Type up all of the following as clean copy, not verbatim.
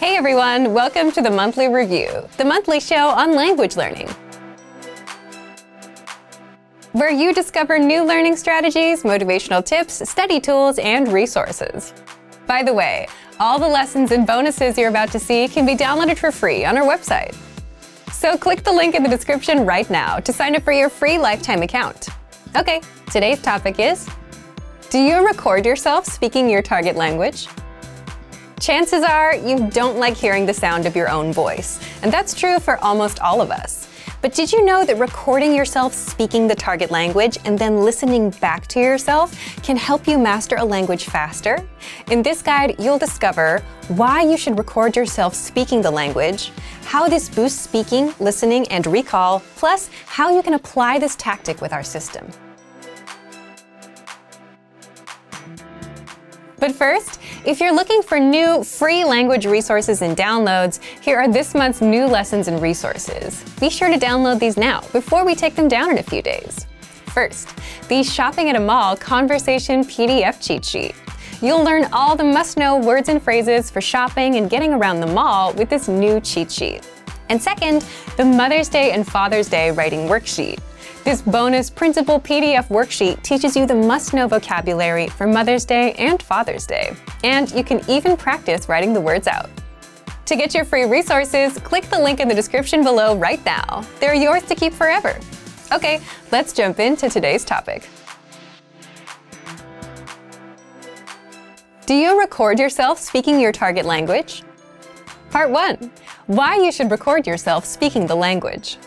Hey everyone, welcome to the Monthly Review, the monthly show on language learning, where you discover new learning strategies, motivational tips, study tools, and resources. By the way, all the lessons and bonuses you're about to see can be downloaded for free on our website. So click the link in the description right now to sign up for your free lifetime account. Okay, today's topic is, do you record yourself speaking your target language? Chances are you don't like hearing the sound of your own voice, and that's true for almost all of us. But did you know that recording yourself speaking the target language and then listening back to yourself can help you master a language faster? In this guide, you'll discover why you should record yourself speaking the language, how this boosts speaking, listening, and recall, plus how you can apply this tactic with our system. But first, if you're looking for new free language resources and downloads, here are this month's new lessons and resources. Be sure to download these now before we take them down in a few days. First, the Shopping at a Mall Conversation PDF Cheat Sheet. You'll learn all the must-know words and phrases for shopping and getting around the mall with this new cheat sheet. And second, the Mother's Day and Father's Day Writing Worksheet. This bonus printable PDF worksheet teaches you the must-know vocabulary for Mother's Day and Father's Day. And you can even practice writing the words out. To get your free resources, click the link in the description below right now. They're yours to keep forever. Okay, let's jump into today's topic. Do you record yourself speaking your target language? Part 1. Why you should record yourself speaking the language.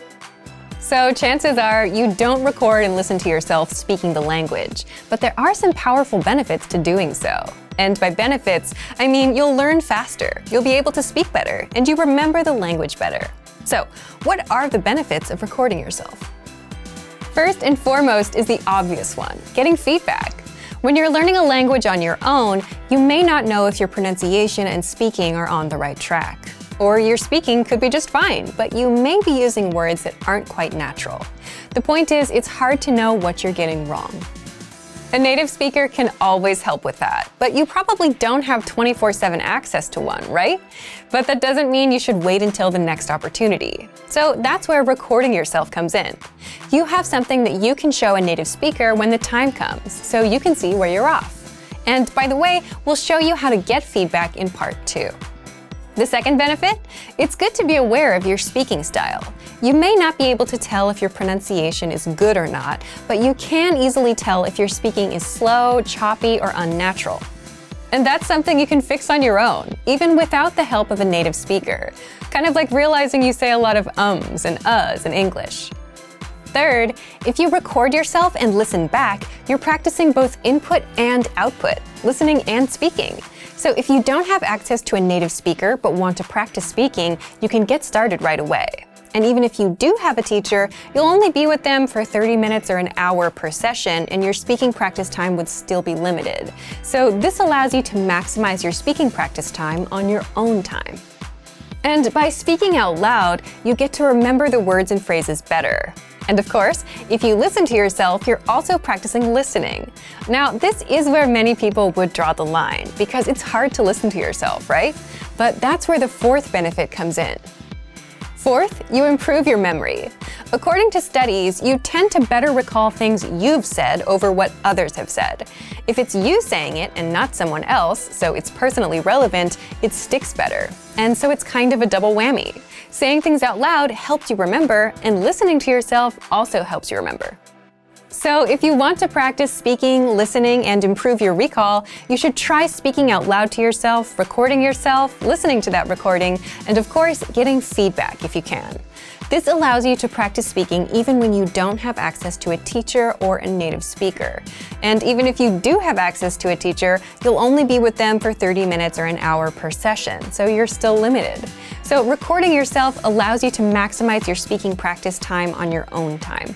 So chances are you don't record and listen to yourself speaking the language, but there are some powerful benefits to doing so. And by benefits, I mean you'll learn faster, you'll be able to speak better, and you remember the language better. So what are the benefits of recording yourself? First and foremost is the obvious one, getting feedback. When you're learning a language on your own, you may not know if your pronunciation and speaking are on the right track. Or your speaking could be just fine, but you may be using words that aren't quite natural. The point is, it's hard to know what you're getting wrong. A native speaker can always help with that, but you probably don't have 24/7 access to one, right? But that doesn't mean you should wait until the next opportunity. So that's where recording yourself comes in. You have something that you can show a native speaker when the time comes, so you can see where you're off. And by the way, we'll show you how to get feedback in part 2. The second benefit? It's good to be aware of your speaking style. You may not be able to tell if your pronunciation is good or not, but you can easily tell if your speaking is slow, choppy, or unnatural. And that's something you can fix on your own, even without the help of a native speaker. Kind of like realizing you say a lot of ums and uhs in English. Third, if you record yourself and listen back, you're practicing both input and output, listening and speaking. So if you don't have access to a native speaker but want to practice speaking, you can get started right away. And even if you do have a teacher, you'll only be with them for 30 minutes or an hour per session, and your speaking practice time would still be limited. So this allows you to maximize your speaking practice time on your own time. And by speaking out loud, you get to remember the words and phrases better. And of course, if you listen to yourself, you're also practicing listening. Now, this is where many people would draw the line, because it's hard to listen to yourself, right? But that's where the fourth benefit comes in. Fourth, you improve your memory. According to studies, you tend to better recall things you've said over what others have said. If it's you saying it and not someone else, so it's personally relevant, it sticks better. And so it's kind of a double whammy. Saying things out loud helps you remember, and listening to yourself also helps you remember. So if you want to practice speaking, listening, and improve your recall, you should try speaking out loud to yourself, recording yourself, listening to that recording, and of course, getting feedback if you can. This allows you to practice speaking even when you don't have access to a teacher or a native speaker. And even if you do have access to a teacher, you'll only be with them for 30 minutes or an hour per session, so you're still limited. So recording yourself allows you to maximize your speaking practice time on your own time.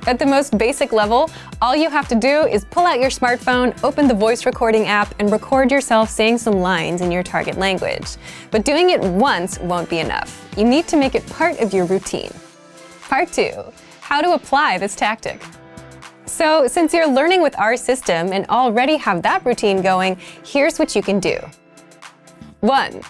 At the most basic level, all you have to do is pull out your smartphone, open the voice recording app, and record yourself saying some lines in your target language. But doing it once won't be enough. You need to make it part of your routine. Part 2. How to apply this tactic. So, since you're learning with our system and already have that routine going, here's what you can do. 1.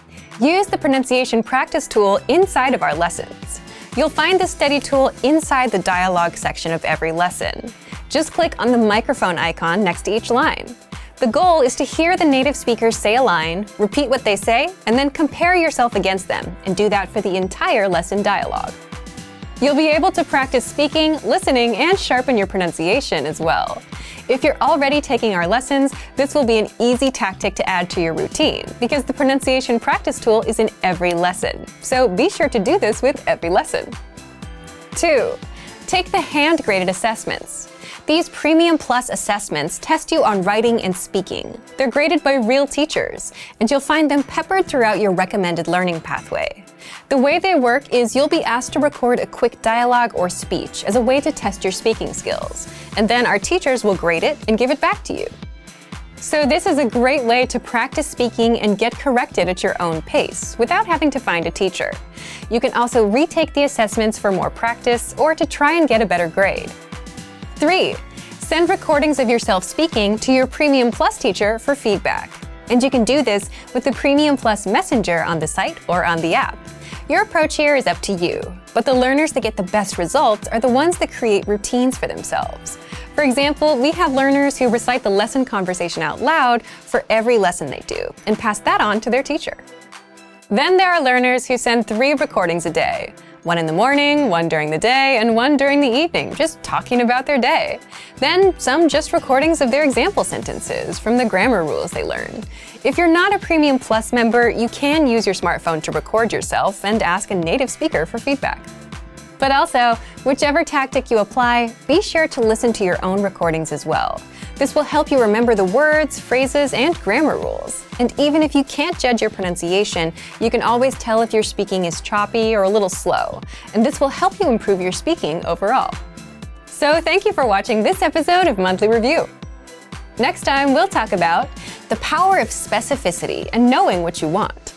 Use the pronunciation practice tool inside of our lessons. You'll find the study tool inside the dialogue section of every lesson. Just click on the microphone icon next to each line. The goal is to hear the native speakers say a line, repeat what they say, and then compare yourself against them, and do that for the entire lesson dialogue. You'll be able to practice speaking, listening, and sharpen your pronunciation as well. If you're already taking our lessons, this will be an easy tactic to add to your routine, because the pronunciation practice tool is in every lesson. So be sure to do this with every lesson. 2. Take the hand-graded assessments. These Premium Plus assessments test you on writing and speaking. They're graded by real teachers, and you'll find them peppered throughout your recommended learning pathway. The way they work is you'll be asked to record a quick dialogue or speech as a way to test your speaking skills, and then our teachers will grade it and give it back to you. So this is a great way to practice speaking and get corrected at your own pace without having to find a teacher. You can also retake the assessments for more practice or to try and get a better grade. 3. Send recordings of yourself speaking to your Premium Plus teacher for feedback. And you can do this with the Premium Plus Messenger on the site or on the app. Your approach here is up to you, but the learners that get the best results are the ones that create routines for themselves. For example, we have learners who recite the lesson conversation out loud for every lesson they do and pass that on to their teacher. Then there are learners who send 3 recordings a day. 1 in the morning, 1 during the day, and 1 during the evening, just talking about their day. Then some just recordings of their example sentences from the grammar rules they learned. If you're not a Premium Plus member, you can use your smartphone to record yourself and ask a native speaker for feedback. But also, whichever tactic you apply, be sure to listen to your own recordings as well. This will help you remember the words, phrases, and grammar rules. And even if you can't judge your pronunciation, you can always tell if your speaking is choppy or a little slow. And this will help you improve your speaking overall. So thank you for watching this episode of Monthly Review. Next time, we'll talk about the power of specificity and knowing what you want.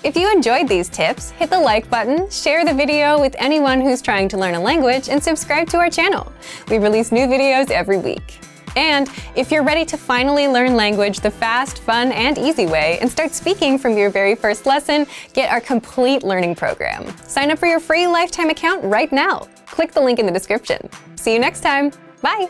If you enjoyed these tips, hit the like button, share the video with anyone who's trying to learn a language, and subscribe to our channel. We release new videos every week. And if you're ready to finally learn language the fast, fun, and easy way and start speaking from your very first lesson, get our complete learning program. Sign up for your free lifetime account right now. Click the link in the description. See you next time. Bye!